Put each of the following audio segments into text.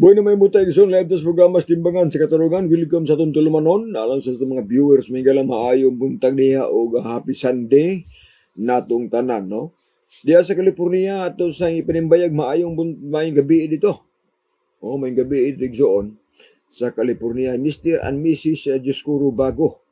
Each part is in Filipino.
Buhay na may mutay igsoon live tas programa sa timbangan sa katarungan. Welcome sa itong tulumanon. Alam sa itong mga viewers, may galang maayong buntag niya o happy Sunday natong tanan, no? Diya sa California, ato sa ipinimbayag, maayong gabi dito. May gabi dito igsoon sa California. Mr. and Mrs. Dioscuro Bago,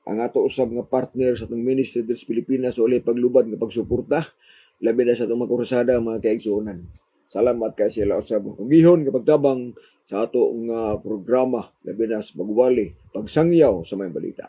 ang ato usab nga partner sa itong Ministry des Pilipinas o paglubad nga pagsuporta, labi na sa itong mga kursada, mga kaigsuonan. Salamat kay sila usab kung gihon kapag tabang sa ato nga programa labi na sa pagwali, pagsangyaw sa may balita.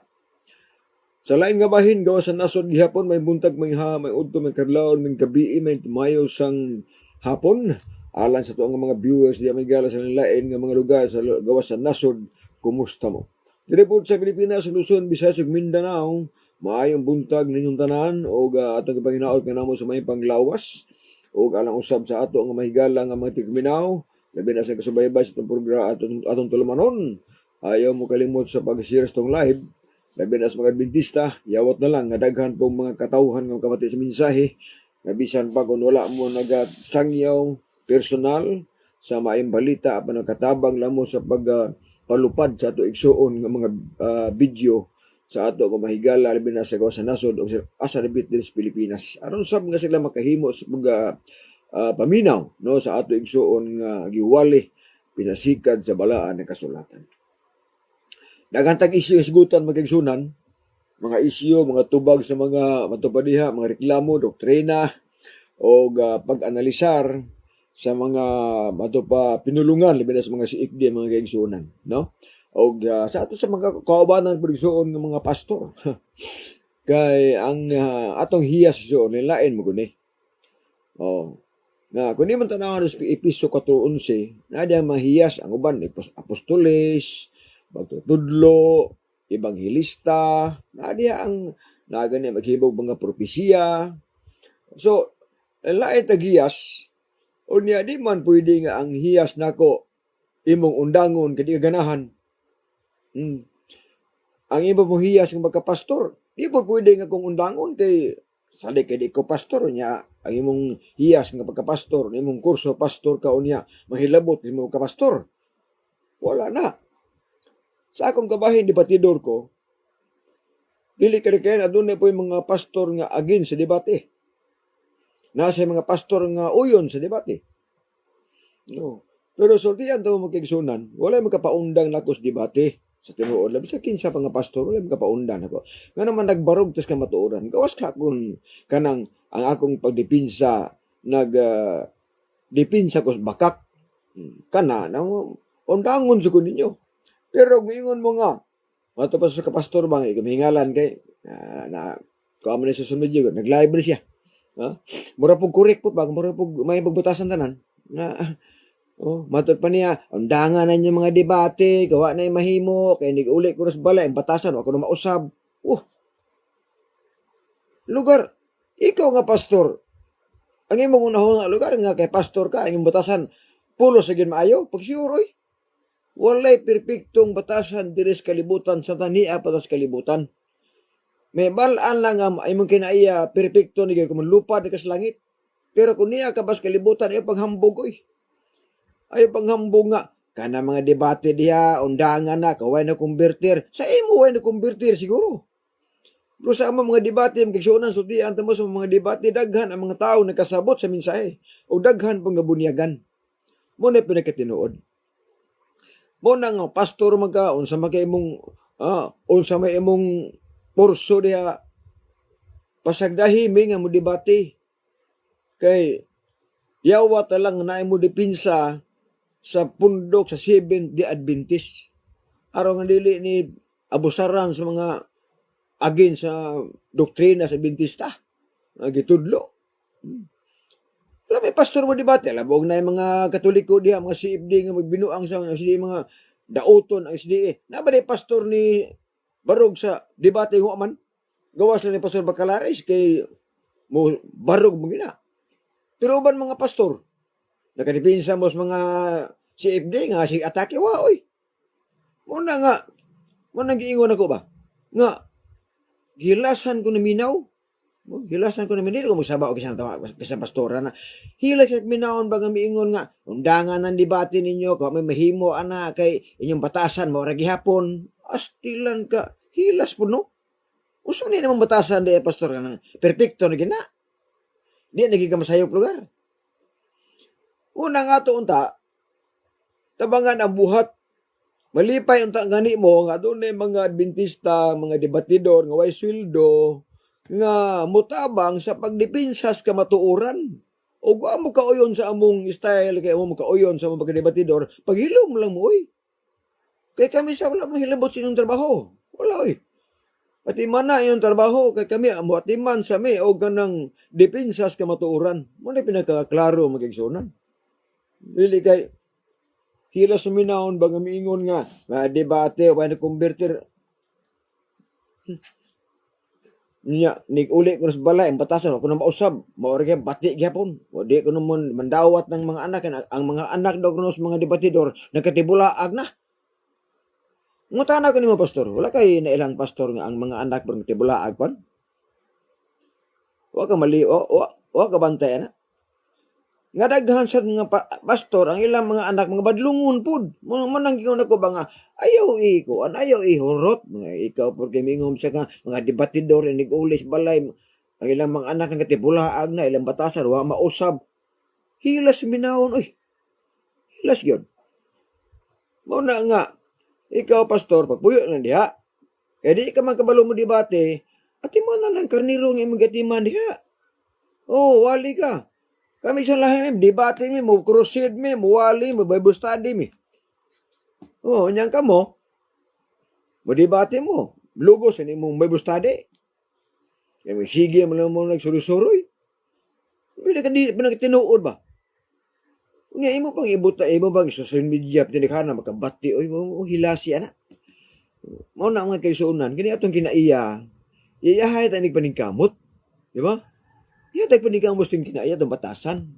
Sa lain nga bahin gawa sa nasod gihapon may buntag may udto may kadlawon may gabi may tumayo sang hapon alang sa tuong mga viewers diya may gala sa lain nga mga lugar sa gawa sa nasod. Kumusta mo? Dire po sa Pilipinas, Luzon, Visayas ug Mindanao, maayong buntag ninyong tanan o atong panginaot kanamo sa may panglawas o alang usab sa ato nga mahigala nga mga tigminaw labi na sa kasubaybay sa itong programa atong tulumanon. Ayaw mo kalimot sa pag-share sa itong live labi na sa mga Adventista, yawat na lang nga daghan pong mga katawhan nga kamati sa mensahe nga bisan pa kung wala mo nagasangyaw personal sa maayong balita apan katabang lamo sa palupad sa ato igsuon nga mga video sa ato nga mahigala labi na sa gawa sa nasod o asa ribit din sa Pilipinas aron sab nga sila makahimo sa paminaw no sa ato igsuon nga giwali pinasikad sa balaan ng kasulatan. Daghang isyu isgutan magigsunan, mga isyu, mga tubag sa mga matupadiha, mga reklamo, doktrina o pag-analisar sa mga pinulungan labi na sa mga siikdi mga kaigsuonan, no? O sa ato sa mga kaubanan pagigsuon ng mga pastor. Kay ang atong hiyas so nilain mo guni. Na kung di man tanawan sa Episo 4:11, na diya mahiyas ang uban apostoles, magtutudlo, ebanghilista, na diya ang nagani maghibog mga propesiya. So, lain tagiyas o niya di man pwede nga ang hiyas nako imong undangon kadi ganahan. Ang iba mong hiyas ng magkapastor, di po pwede nga kung undangon kay sali kay di ko pastor niya ang imong hiyas nga pagkapastor, imong kurso pastor ka unya mahilabot imong kapastor. Wala na. Sa akong kabahin debatidor ko, dili kay adunay po yung mga pastor nga agin sa debate. Nasa mga pastor nga uyon sa debate. No. Pero sultian daw magkigsunan, wala makapaundang nako sa debate sa tinuod. Labi sa kinsa pa nga pastor, wala makapaundan ako. Nga naman nagbarog tas ka matuoran. Gawas ka kung kanang ang akong pagdipinsa dipinsa ko sa bakak. Kana na undangon sa ko ninyo. Pero mingon mo nga, matapos sa kapastor bang ikamingalan kay na kamo na sa social media, nag-live na siya. Mura pog correct po ba, mura pog may pagbutasan tanan. Matod pa niya, undangan na niyo mga debate, gawa na yung mahimo, kaya nag-uli ko sa balay, batasan, ako na mausab. Lugar, ikaw nga pastor, ang imong unahon nga lugar nga kay pastor ka, ang imong batasan, pulo sa gin maayo, pagsiuroy. Walay perpektong batasan diri sa kalibutan sa tania patas kalibutan. May balaan lang nga imong kinaiya perpekto ni kung lupad ka sa langit. Pero kung niya ka bas kalibutan ay panghambog oy. Ay panghambog nga kana mga debate diha undangan na kaway na konvertir. Sa imo way na konvertir siguro. Pero sa mga debate magigsuonan so di antamo sa mga debate daghan ang mga tao nagkasabot sa mensahe o daghan pang nabunyagan. Mo na pinakatinuod. Mo nang pastor magka unsa may imong unsa may imong porso diha pasagdahimi nga mo debate kay yawa ta lang na mo dipinsa sa pundok sa Seventh-day Adventist aron nga dili ni abusaran sa mga agin sa doktrina sa Adventista gitudlo. Alam may pastor mo debate, labog na yung mga Katoliko diha, mga CFD nga magbinuang sa mga dauton ang SDA. Na ba di pastor ni barog sa debate ng man? Gawas lang ni Pastor Bacalares kay mo barog mo gina. Pero uban mga pastor, nakadipinsa mo sa mga CFD nga si atake wa oy. Muna nga giingon ako ba? Nga gilasan ko na minaw Hilasan ko naman dili ko magsaba og isang tawa sa pastora na hilas at minaon ba nga miingon nga undangan ng debate ninyo kung may mahimo ana kay inyong batasan mo ra gihapon astilan ka hilas po no uso ni naman batasan di pastor nga perpekto na gina di naging kamasayop lugar una nga to unta tabangan ang buhat malipay unta gani mo nga dunay mga Adventista mga debatidor nga way sweldo nga mutabang sa pagdepinsas ka matuoran. O amo kauyon sa among style, kay amo kauyon sa among pagdebatidor, paghilom lang mo, oy. Kay kami sa wala mahilabot sa inyong trabaho. Wala, oy. Pati man na inyong trabaho, kay kami, amo atiman sa mi, o ganang depinsas ka matuoran. Muna pinakaklaro magigsunan. Dili kay, hila suminaon ba nga miingon nga, debate, o na converter, niya uli ko sa balay ang batasan ako na mausab maori kay bati gyapon o di ko naman mandawat ng mga anak ang mga anak daw kuno sa mga debatidor nagkatibulaag na ngutana ko nimo pastor wala kay na ilang pastor nga ang mga anak pag tibulaag pan wa ka mali wa ka bantay na nga daghan sa mga pastor ang ilang mga anak mga badlungon pud mo nang gingon ako ba nga ayaw ayaw ihurot mga ikaw porque mingom sa ka mga debatidor nigulis balay ang ilang mga anak nga tibulaag na ilang batasan wa mausab hilas minawon oy hilas gyud mo na nga ikaw pastor pagpuyo lang diha kay di ka man kabalo mo debate ati mo na lang karniro nga imong gatiman diha oh wali ka kami sa lahi debate mi mo crusade mi mo wali mo Bible study mi oh nyang ka mo debate mo lugos ani mong Bible study kami sige mo lang mo nagsurusuroy pila ka di pinagtinuod ba nga imo pang ibuta imo bang social media tinikana makabati oy mo hilasi ana mao na mga kaisunan kini atong kinaiya iyahay ta nig paningkamot di ba iya tay paningkamot ting kinaiya tong batasan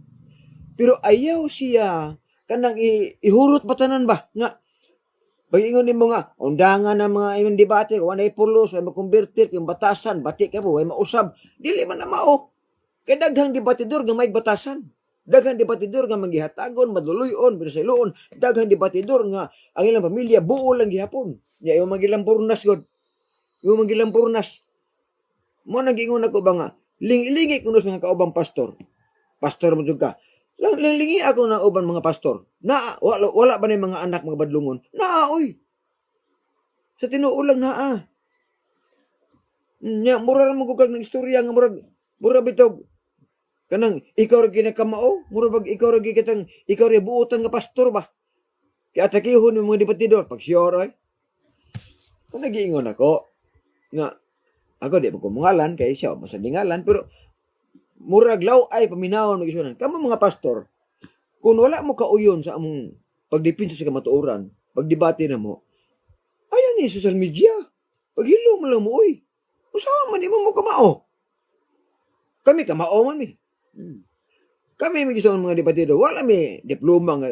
pero ayaw siya kanang ihurot batanan ba nga pag-ingon nimo nga undangan ng mga imong debate kung anay pulos ay makonvertir yung batasan bati ka mo way mausab dili man na mao kay daghang debatidor nga may batasan daghang debatidor nga manggihatagon maduluyon pero sa iluon daghang debatidor nga ang ilang pamilya buo lang gihapon nya yung magilang purnas god yung magilang purnas mo nagingon ako ba nga lingi kuno sa mga kaubang pastor mo jud ka lingi ako na uban mga pastor na wala ba na mga anak mga badlungon na oy sa tinuo lang na nya mura mo gugag ng istorya nga mura bitog kanang ikaw ra ginakamao mura bag ikaw ra gikitang ikaw ra buotan nga pastor ba kay atakihon ng mga debatidor pag sure oy kung nagiingon ako nga ako di ko mungalan kay siya sa dingalan pero murag law ay paminawon magisunan kamo mga pastor kung wala mo kauyon sa among pagdepensa sa kamatuoran pagdebate na mo ayan ni social media paghilo mo lang mo oy usaha man imo mo kamao kami kamao man mi kami magisunan mga debatidor wala mi diploma nga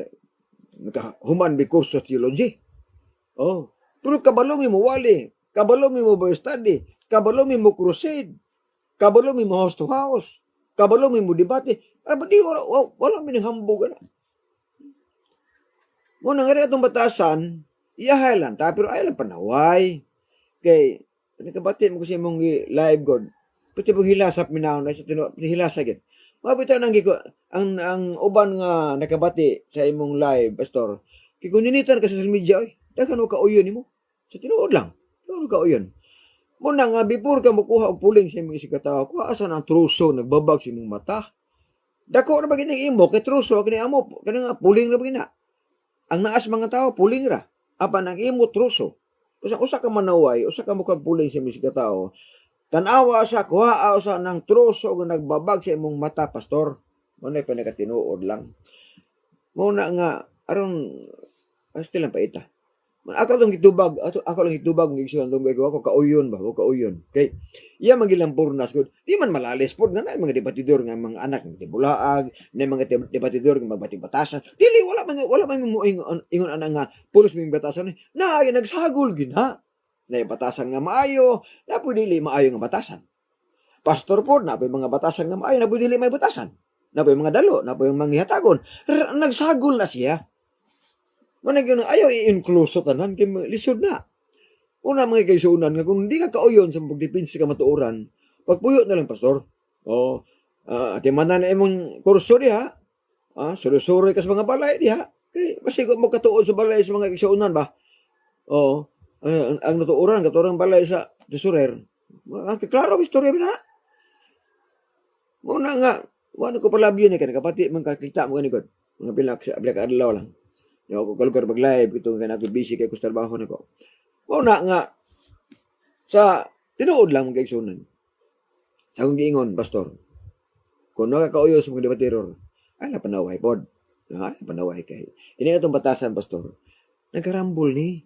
nakahuman bi kurso theology oh pero kabalo mi mo wali kabalo mi mo Bible study kabalo mi mo crusade kabalo mi mo house to house kabalo mi mo debate di wala mi hambog na mo nang ari atong batasan iyahay lang ta pero ay lang panaway kay nakabati mo ko sa imong live god pati pag hilasap minaw na sa hilasa gid mabitaw nang giko ang uban nga nakabati sa imong live pastor kikuninitan ka sa social media oy daghan ka uyon nimo sa tinuod lang daghan ka uyon mo na nga before ka mokuha og puling sa imong isikataw kuha asa ang truso nagbabag sa imong mata dako ra ba gining imo kay truso kini amo kanang puling ra ba gina ang naas mga tao puling ra apan ang imo truso usa ka manaway usa ka mukag puling sa imong isikataw tan-awa sa kuha sa nang truso nga nagbabag sa imong mata pastor mo na pinakatinuod lang mo na nga aron hasta lang paita ako lang gitubag ng igsoon dong ako kauyon ba o kauyon kay iya magilang purnas gud di man malalis pod nga na mga debatidor nga mga anak ng tibulaag na mga debatidor nga magbati batasan dili wala man mo ingon ana nga pulos ming batasan na nagsagol gina na batasan nga maayo na pud dili maayo nga batasan pastor po, napoy mga batasan nga maayo, napoy dili may batasan. Napoy mga dalo, napoy mga hatagon. Nagsagol na siya. Manag yun, ayaw i-incluso tanan, kay lisod na. Una mga kaisunan, nga kung hindi ka kauyon sa pagdipinsi ka matuoran, pagpuyo na lang, pastor. O, atimanan na imong kurso diha, suri-suri ka sa mga balay diha, kay basi ko mo katuon sa balay sa mga kaisunan ba? O, ang natuoran, katuoran balay sa surer. Klaro, istorya ba na? Muna nga, wala ko pala biyon ka, nakapati man kakita mo ganito. Mga bilak adlaw lang. Yung ako kalukar mag-live, ito nga ako busy kay kustarbaho na ko. Muna nga, sa tinuod lang mga kaigsunan. Sa akong giingon, pastor, kung nakakauyo sa mga debatiror, ay napanaway pod. Ay napanaway kay. Ini atong batasan, pastor. Nagkarambol ni.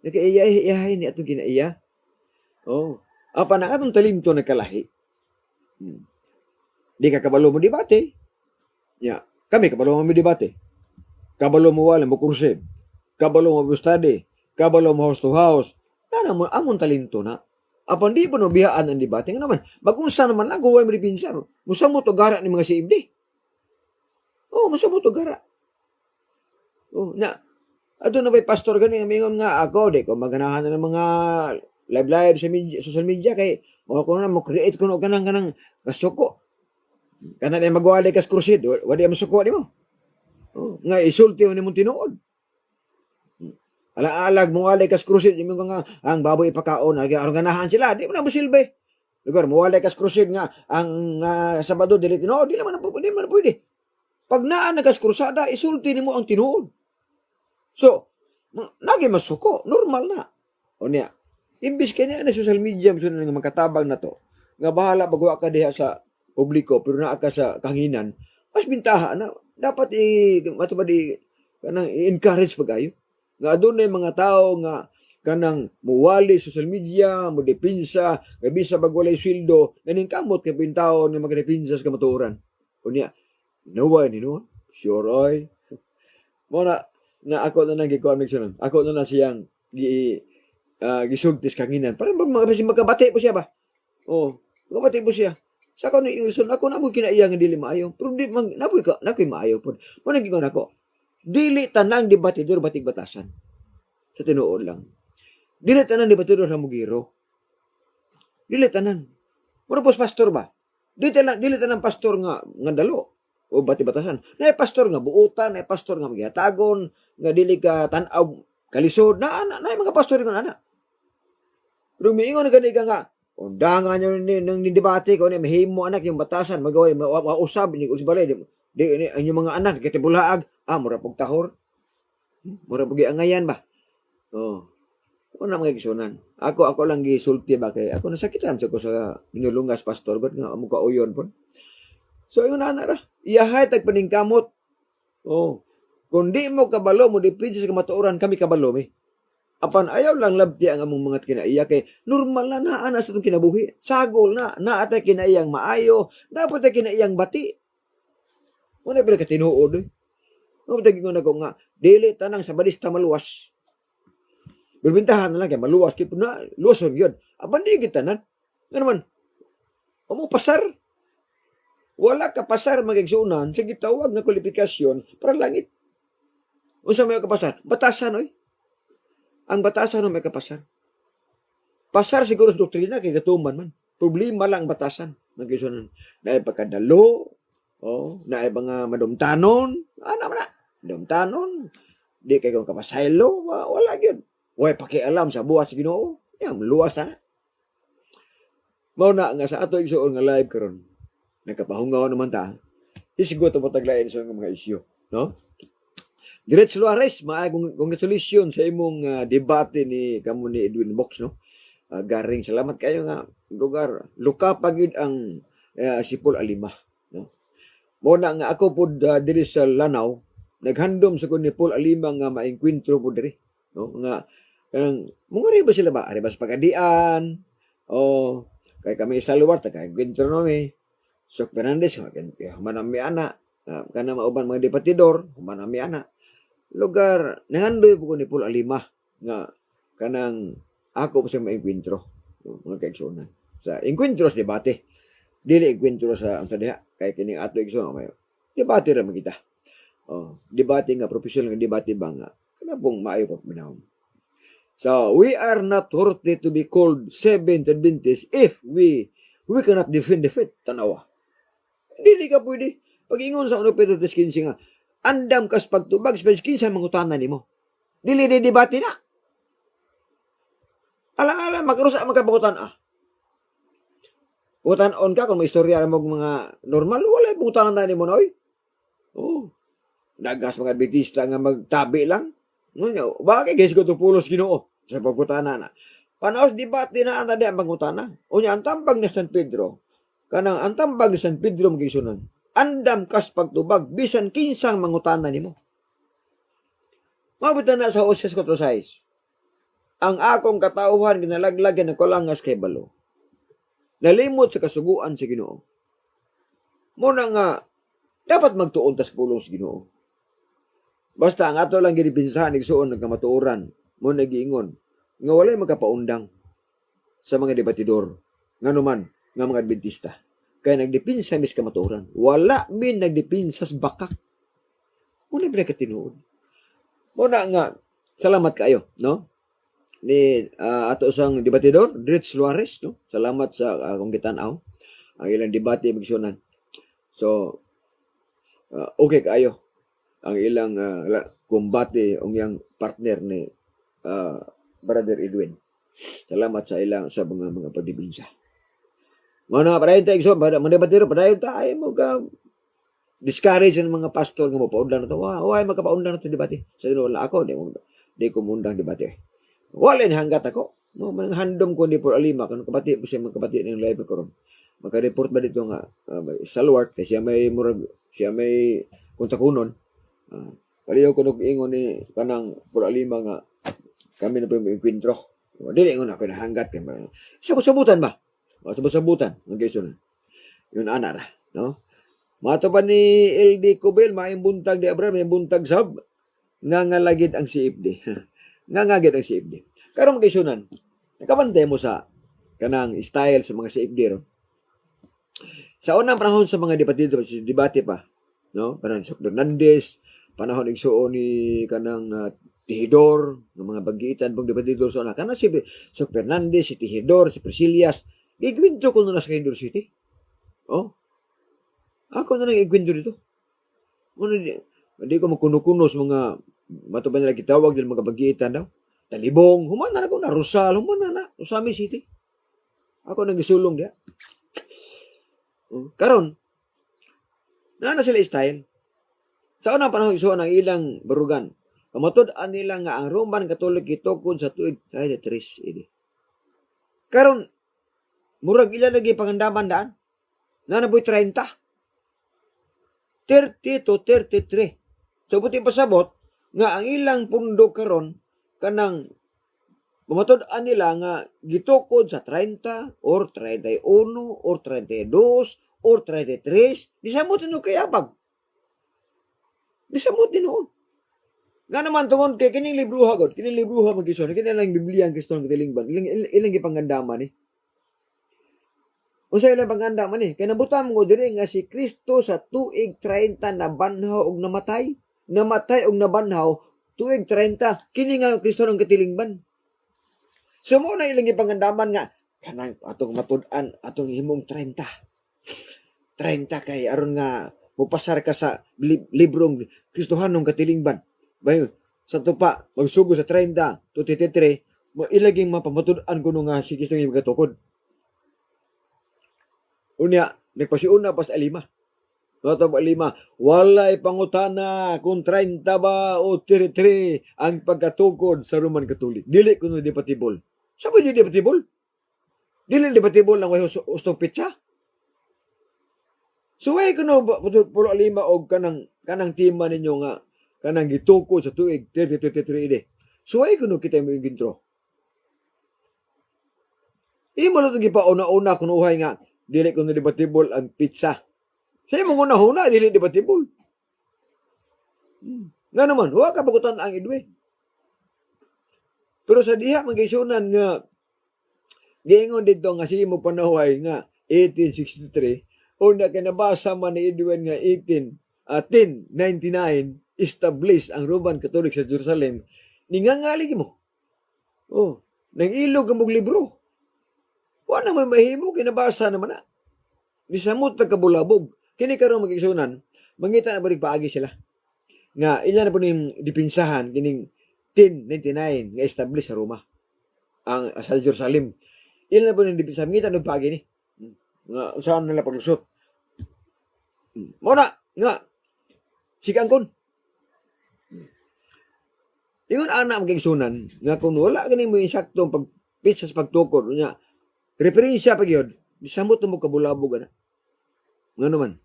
Nagkaiyahay ni atong kinaiya. Oh. Apa na atong talento nagkalahi. Di ka kabalo mo debate. Ya, kami kabalo mo debate. Kabalo mo wala mo kurse. Kabalo mo study. Kabalo mo house to house. Tana mo amon talento na. Apan di pa no biyaan ang debate nga naman. Magunsa naman lang huwag mo dipinsa. Musa mo to gara ni mga siibdi. Oh, musa mo to gara. Oh, na adto na bay pastor gani mingon nga ako di ko maganahan na ng mga live sa media, social media kay mo ko na mo create kuno kanang kasuko. Kana na magwali kas crusade, wala mo suko nimo. Oh, nga isulti mo nimong tinuod. Ala-alag mo wali kas crusade, yung nga ang baboy ipakaon, aron ganahan sila, di mo na mosilbi. Lugar mo wali kas crusade nga ang Sabado dili tinuod, di naman pwede. Pag naa nagas krusada, isulti nimo ang tinuod. So, nagi masuko, normal na. O niya, imbis kanya na social media, nga makatabang na to, nga bahala bagwa ka diha sa publiko, pero naa ka sa kahanginan, mas bintaha na. Dapat i-encourage pa kayo. Nga doon na mga tao nga kanang muwali social media, mo depinsa, kabisa bagwalay sweldo, ganing kamot kay tao nga magdepinsa sa kamatuoran. O niya, naway ni no? Sure oy. Muna na ako na nang gi-connection. Ako na siyang gisultis kanginan. Para magkabati po siya ba? Oh, magkabati po siya. Sa ako ni iuson, ako na mo kinaiya nga dili maayo. Pero di napoy maayo po. Mo nagingon ako. Dili tanang debatidor batig batasan. Sa tinuod lang. Dili tanang debatidor sa mugiro. Dili tanan. Mura pos pastor ba? Dili tanang pastor nga dalo o bati batasan. Na pastor nga buutan, na pastor nga magyatagon, nga dili ka tan-aw kalisod na mga pastor nga ana. Pero miingon na gani ka nga undangan nyo ng debate ko ni mahimo anak yung batasan magaway mausab ni usbalay di ang mga anak kay bulaag mura pog tahor mura pog angayan ba una mga gisunan ako lang gisulti ba kay ako nasakitan sa ko sa binulungas pastor god nga amo kauyon pon so yung ana ra iyahay tag paningkamot kung di mo kabalo mo dipinsa sa kamatuoran kami kabalo mi. Apan ayaw lang labti ang among mga kinaiya kay normal na naa sa itong kinabuhi. Sagol na atay kinaiyang maayo, dapat ay kinaiyang bati. Muna pala ka tinuod eh. Dapat gingon ako nga, dili tanang sa balista maluwas. Berbintahan na lang kay maluwas, kaya na luwason yun. Apan di kita nan. Nga naman, amo pasar. Wala ka pasar magigsunan sa gitawag nga kwalifikasyon para langit. Unsa may kapasar? Batasan oy. Ang batasan may kapasar. Pasar siguro sa doktrina kay gatuman man. Problema lang batasan. Nagisunan. Naay pagkadalo, naay mga madumtanon, ana man na. Madumtanon, di kay kung kapasaylo, wala gyud. Way pakialam sa buwas sa Ginoo. Yan luwas na. Mao na nga sa ato igsuon nga live karon. Nagkapahungaw naman ta. Isiguto mo taglain sa mga isyu, no? Diretso Suarez, congratulations sa imong debate ni kamo ni Edwin Box, no? Garing salamat kayo nga lugar. Luka pagid ang si Paul Alima, no? Mo na nga ako pud diri sa Lanao, naghandom sa kun ni Paul Alima nga maengkwentro pud diri, no? Nga mungari ba sila ba? Ari ba sa pagadian? Kay kami sa luwar kay kwentro no mi. Sok Fernandez, manami ana. Kana mauban mga debatidor, manami ana. Lugar nangandoy po ko ni Paul Alima nga kanang ako po siya maengkwentro mga kaigsunan. sa enkwentro sa debate. Dili enkwentro sa ang diha kay kining ato igsoon may debate ra man kita. Debate nga professional nga debate ba nga kana pong maayo pa minahon. So, we are not worthy to be called Seventh Adventists if we cannot defend the faith. Tanawa. Dili ka pwede. Pag-ingon sa 1 Pedro 3:15 nga, andam kas pagtubag, sa 15 mangutanan nimo. Dili di debate na. Alang-alang, magkarusa magkabukutan Butan-on ka, kung may istorya mo mga normal, wala butanan na nimo na, oy. Nagas mga Adventista nga magtabi lang. Bakit guys ko pulos Ginoo sa pagkutana na. Panaos debate na anta di ang pagkutana. Unya ang tambag ni San Pedro, kanang ang tambag ni San Pedro magisunan. Andam kas pagtubag bisan kinsang mangutana nimo. Mabutan na sa Oses 4:6. Ang akong katauhan ginalaglagan ng kulangas kay balo. Nalimot sa kasuguan sa Ginoo. Muna nga dapat magtuon tas pulong sa Ginoo. Basta ang ato lang ginipinsahan igsuon nagkamatuoran mo nagiingon nga walay magkapaundang sa mga debatidor nganuman nga mga Adventista kay nagdepinsa mis kamatuoran wala min nagdepinsa sa bakak muna pinakatinuod muna nga salamat kayo no ni ato sang debatidor Dritz Suarez no salamat sa akong gitan-aw ang ilang debate magsunan so okay kayo ang ilang kumbate ang iyang partner ni Brother Edwin. Salamat sa ilang sa mga pagdibinsa. Mga padayon tayo so, mga debatero, padayon tayo mo ka discourage ng mga pastor nga mo paundang na ito. Why magkapaundang na ito debate? Sa wala ako, di ko mundang debate. Wala ni hanggat ako. Mga handom ko ni por alima, kung kabati po siya magkabati ng live ko ron. Magka-report ba dito nga salwart, kasi siya may kontakunon. Paliyaw ko nag-ingon ni kanang por alima nga kami na po yung enkwentro. Dili ingon ako nahanggat. Sabot-sabutan ba? Sabot-sabutan. Okay, so na. Yun ana ra. No? Mato pa ni LD Cobel, may buntag di Abraham, may buntag sab. Ngangalagid ang CFD. Ngangagid ang CFD. Karong magkaisunan, nakabantay mo sa kanang style sa mga CFD ron. Sa unang panahon sa mga debate pa, no? Panahon sa Fernandez, panahon igsuon ni kanang Tihidor, ng mga bagitan pag debatidor sa anak. Kana si Fernandez, si Tihidor, si Priscilias, igwinto ko na sa Quezon City. Ako na nang igwinto dito. Hindi ko magkuno-kunos mga matuban nila kitawag din mga bagitan daw. Talibong, humana na ko na Rosal, humana na, Usami City. Ako nang gisulong diya. Karon, na sila style. Sa unang panahon isuon ang ilang barugan. Kamatod-an nila nga ang Roman Catholic gitukod sa tuig 33 Karon murag ila lagi pangandaman daan. Nanaboy 30 to 33. So buti pasabot nga ang ilang pundo karon kanang kamatod-an nila nga gitukod sa 30 or 31 or 32 or 33. Di sa mo tinuod kay abag. Di sa mo tinuod. Nga naman tungod kay kining libruha god, kining libruha magison, kini lang Biblia ang Kristo ng katilingban. Ilang gipanggandaman ni. Unsa ilang panggandaman ni? Kay nabutan mo diri nga si Kristo sa tuig 30 nabanhaw og namatay og nabanhaw tuig 30 kini nga Kristo ng katilingban. So mo na ilang gipanggandaman nga kanang atong matud-an atong himong 30 kay aron nga mupasar ka sa librong Kristohanong katilingban. Bayo, sa tupa, magsugo sa 30 to 33, mo ilaging mapamatud-an ko nga si Kristo nga magatukod. Unya, nagpasiuna pas alima. Notong alima, walay pangutana kung 30 ba o 33 ang pagkatukod sa Roman Catholic. Dili kuno debatable. Sabi di debatable? Dili debatable lang way ustong pitsa. So way kuno pulo alima og kanang tema ninyo nga kanang gitukod sa tuig 33 ide. So ay kuno kita mo yung intro. Imo lang gipauna-una kuno uhay nga dili kuno debatable ang pizza. Sa imong una-una dili debatable. Nga naman, wa ka bagutan ang idwe. Pero sa diha magisunan nga Giingon dito nga si mo panahuay nga 1863 o na kinabasa man ni Edwin nga 1099 establish ang Roman Catholic sa Jerusalem. Ningangali mo. Oh, nang ilog ang mong libro. Wala may mahimo kinabasa naman na. Bisamot nagkabulabog. Kini karon magigsunan, mangita na balik paagi sila. Nga ilan na po ning dipinsahan kining 1099 nga establish sa Roma. Ang sa Jerusalem. Ilan na po ning dipinsahan mangita og paagi ni. Nga saan nila paglusot. Muna nga sigang kon. Ingon ana magigsunan nga kung wala gani mo insaktong pagpitsa sa pagtukod nya referensya pa gyud bisamot mo kabulabog ana. Nga naman.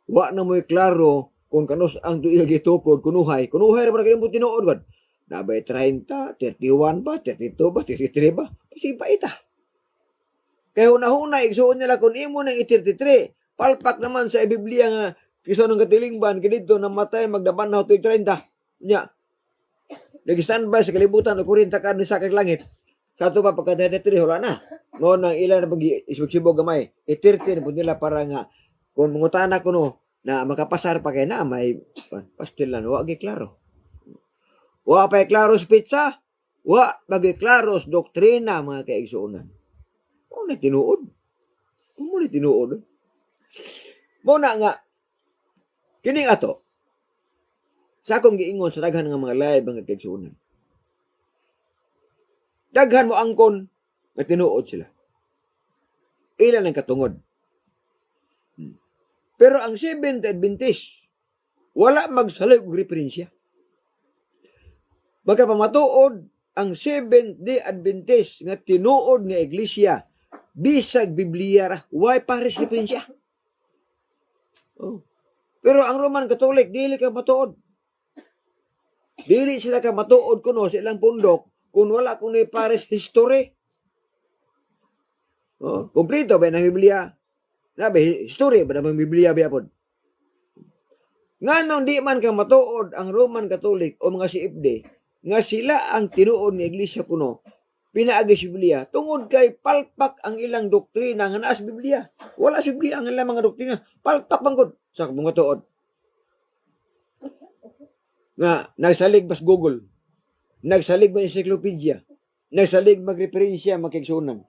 Wa na mo'y klaro kung kanus ang tuiga gitukod kunuhay ra para kini mo tinuod gud. Nabay 30, 31 ba, 32 ba, 33 ba? Kasi paita. Kaya una-una igsuon nila kung imo nang 33, palpak naman sa Biblia nga kiso ng katilingban kinidto namatay magdaban na tuig 30. Nya. Nag-standby sa kalibutan o 40 ka sa kag langit. Sa ato pa pagka 33 wala na. Mo nang ilan na pag-isibog gamay. 30 na po nila para nga kung mangutana ko no na makapasar pa kay na may pastilan wa gi klaro. Wa pa klaro sa pizza. Wa bagay klaro sa doktrina mga kaigsuonan. O na tinuod. Mo na tinuod. Mo na nga kining ato sa akong giingon sa daghan nga mga live nga kaigsuonan. Daghan mo angkon nga tinuod sila. Ilan ang katungod. Pero ang Seventh Adventist, wala magsalig og referensya. Baka pamatuod ang Seventh-day Adventist nga tinuod nga iglesia, bisag Biblia ra, why pares referensya. Oh. Pero ang Roman Catholic, dili ka matuod. Dili sila ka matuod kuno sa ilang pundok kung wala kuno pares history. Oh, kumplito ba ng Biblia? Nabi, history ba ng Biblia ba pod? Nganong di man ka matuod ang Roman Catholic o mga CFD nga sila ang tinuod ng iglesia kuno pinaagi sa Biblia tungod kay palpak ang ilang doktrina nga naa sa Biblia. Wala sa Biblia ang ilang mga doktrina, palpak bangkod sa mga tuod. Nga nagsalig bas Google, nagsalig ba encyclopedia, nagsalig magreferensya makigsunan.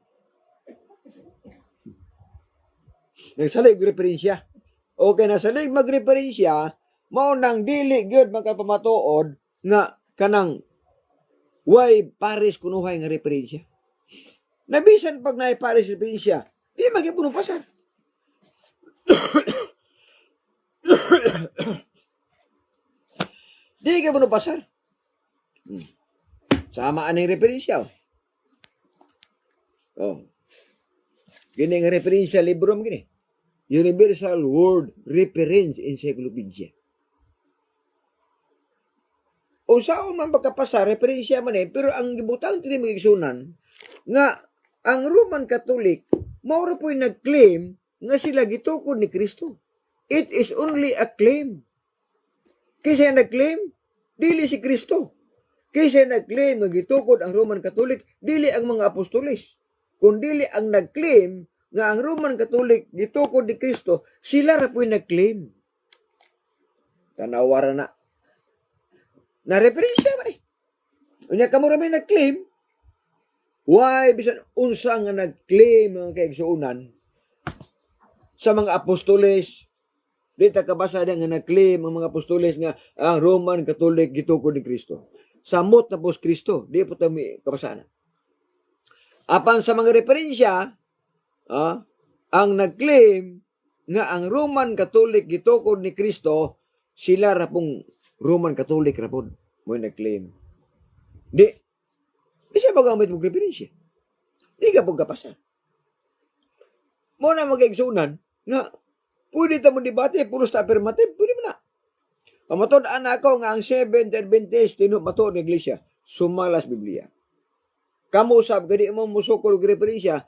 Nagsalig referensya. Okay, nasalig magreferensya, mao nang dili gyud magkapamatuod nga kanang why pares kunuhay nga referensya. Nabisan pag naay pares referensya, di magipuno pasar. Di ka puno pasar. Sama aning referensya. Oh. Gini nga referensya libro mo gini. Universal World Reference Encyclopedia. O saan man pagkapasa, referensya man pero ang gibutang tini magigsunan, nga ang Roman Catholic, maura po'y nag-claim nga sila gitukod ni Kristo. It is only a claim. Kaysa nag-claim, dili si Kristo. Kaysa nag-claim nga gitukod ang Roman Catholic, dili ang mga apostoles. Kung dili ang nag-claim nga ang Roman Catholic gitukod ni Kristo, sila ra po'y nag-claim. Tanawara na. Na-referensya ba eh. Unya kamo ra may nag-claim. Why bisan unsa nga nag-claim mga kaigsuonan sa mga apostoles? Di ta kabasa nga nag-claim ang mga apostoles nga ang Roman Catholic gitukod ni Kristo. Samot na pos Kristo, di po ta kabasa na. Apan sa mga referensya, ang nag-claim nga ang Roman Catholic gitukod ni Kristo, sila ra pong Roman Catholic ra pod mo nag-claim. Di siya magamit mong referensya. Di ka pong kapasa. Mo na mag-igsunan nga pwede ta mo debate pulos ta affirmative, pwede mo na. Pamatod-an ako nga ang Seventh Adventist matod ng iglesia, sumalas Biblia. Kamu sab gadi mo musukol og referensya,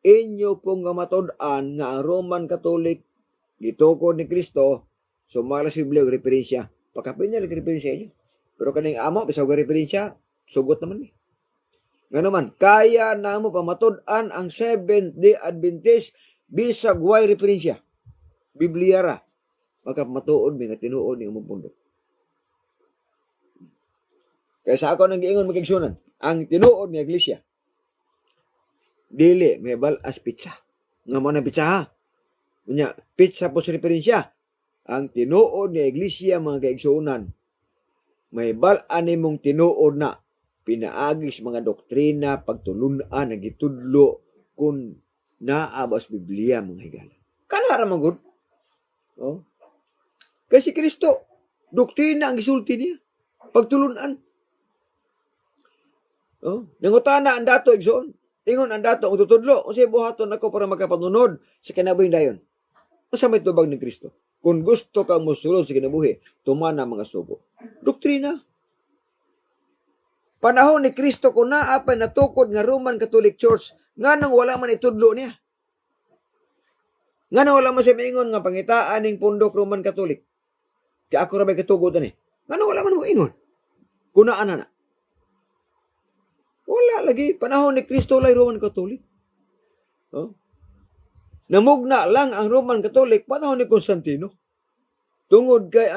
inyo pong matod-an nga ang Roman Catholic gitukod ni Kristo, sumalas Biblia og referensya. Pagkapin niya referensya inyo. Pero kaning amo bisag og referensya, sugot naman ni. Nga naman, kaya na mo pamatud-an ang Seventh-day Adventist bisag way referensya. Biblia ra. Matuod mi nga tinuod ni imong pundok. Kaya sa ako nang giingon magigsunan, ang tinuod ni iglesia dili may balas pizza. Nga mo na pizza ha. Unya, pizza po sa referensya. Ang tinuod ni iglesia mga kaigsunan, may balaan nimong tinuod na pinaagis mga doktrina, pagtulunan, nagitudlo kung naabas Biblia mga higala. Kanara man gud. Oh. Kasi Kristo, doktrina ang gisulti niya. Pagtulunan. Oh, nangutana ang dato igsoon. Ingon ang dato ang tutudlo. Unsay buhaton ako para makapanunod sa kinabuhing dayon. Unsa may tubag ni Kristo? Kung gusto kang mosulod sa kinabuhi, tumana mga sugo. Doktrina. Panahon ni Kristo kung naapay natukod nga Roman Catholic Church, nganong wala man itudlo niya. Nganong wala man siya maingon nga pangitaan ning pundok Roman Catholic. Kaya ako rabay katugod ani. Nganong wala man mo ingon? Kunaan na. Wala lagi. Panahon ni Kristo lay Roman Catholic. Oh. Namugna lang ang Roman Catholic panahon ni Constantino. Tungod kay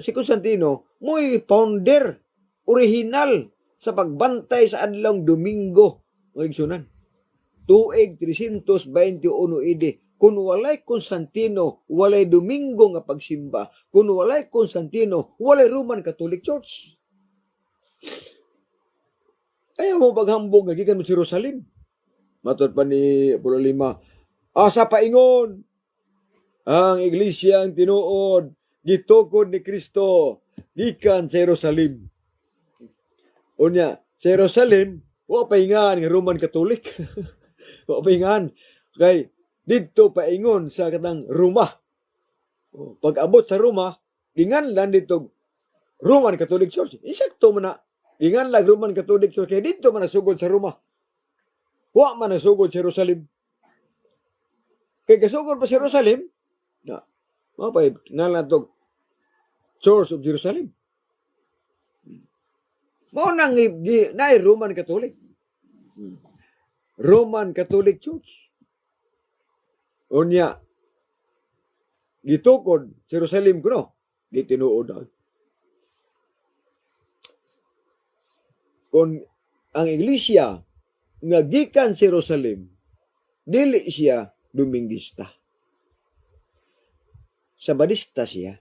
si Constantino mo'y founder, original sa pagbantay sa adlong Domingo. Mga igsunan. Tuig 321 AD. Kung walay Constantino, walay Domingo nga pagsimba. Kung walay Constantino, walay Roman Catholic Church. Ayaw mo paghambog nga gikan mo sa Jerusalem. Matod pa ni Apollo 5, asa paingon ang iglesia ang tinuod gitukod ni Kristo gikan sa Jerusalem. Unya, sa Jerusalem wa paingan nga Roman Catholic. Wa paingan kay didto paingon sa katang Roma. Pag-abot sa Roma, ginganlan dito Roman Catholic Church. Insakto man na ginganlan Roman Catholic Church kay didto man nasugod sa Roma. Wa man nasugod sa Jerusalem. Kay kasugod pa sa Jerusalem, na mapay ngalan to Church of Jerusalem. Mao nang na Roman Catholic. Roman Catholic Church. Unya gitukod Jerusalem kuno, gitinuod. Kung ang iglesia nga gikan sa Jerusalem, dili siya Dominguista. Sabadista siya.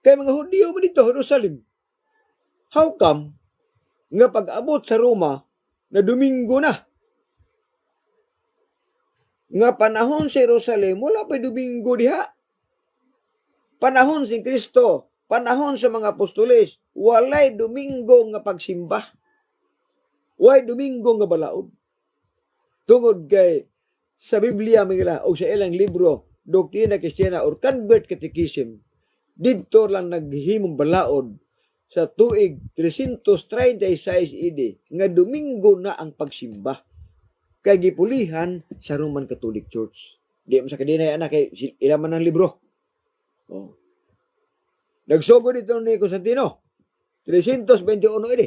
Kaya mga Hudyo man dito, Jerusalem. How come nga pag-abot sa Roma na Domingo na? Nga panahon sa Jerusalem, wala pa Domingo diha. Panahon si Kristo, panahon sa mga apostoles, walay Domingo nga pagsimba. Walay Domingo nga balaod. Tungod kay sa Biblia mga o sa ilang libro, Doktrina Kristiyana or Convert Catechism, dito lang naghimong balaod sa tuig 336 AD nga Domingo na ang pagsimba. Kay gipulihan sa Roman Catholic Church. Di mo sa kadinay anak kay ilaman ng libro. Oh. Nagsugod dito ni Constantino 321 AD.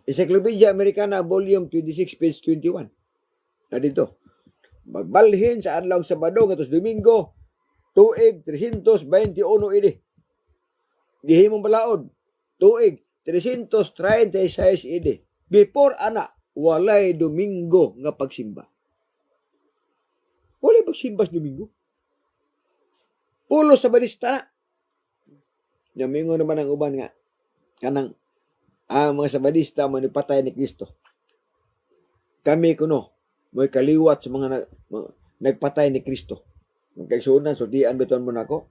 Encyclopedia Americana Volume 26 page 21. Na dito. Magbalhin sa adlaw Sabado ngatos Domingo tuig 321 AD. Gihimong balaod tuig 336 AD. Before ana walay Domingo nga pagsimba. Walay pagsimba sa Domingo. Pulo sa Sabadista na. Yamingo naman ang uban nga kanang ang mga Sabadista manipatay ni Kristo. Kami kuno mo'y kaliwat sa mga nagpatay ni Kristo. Magkaigsunan, sultian beton mo na ako.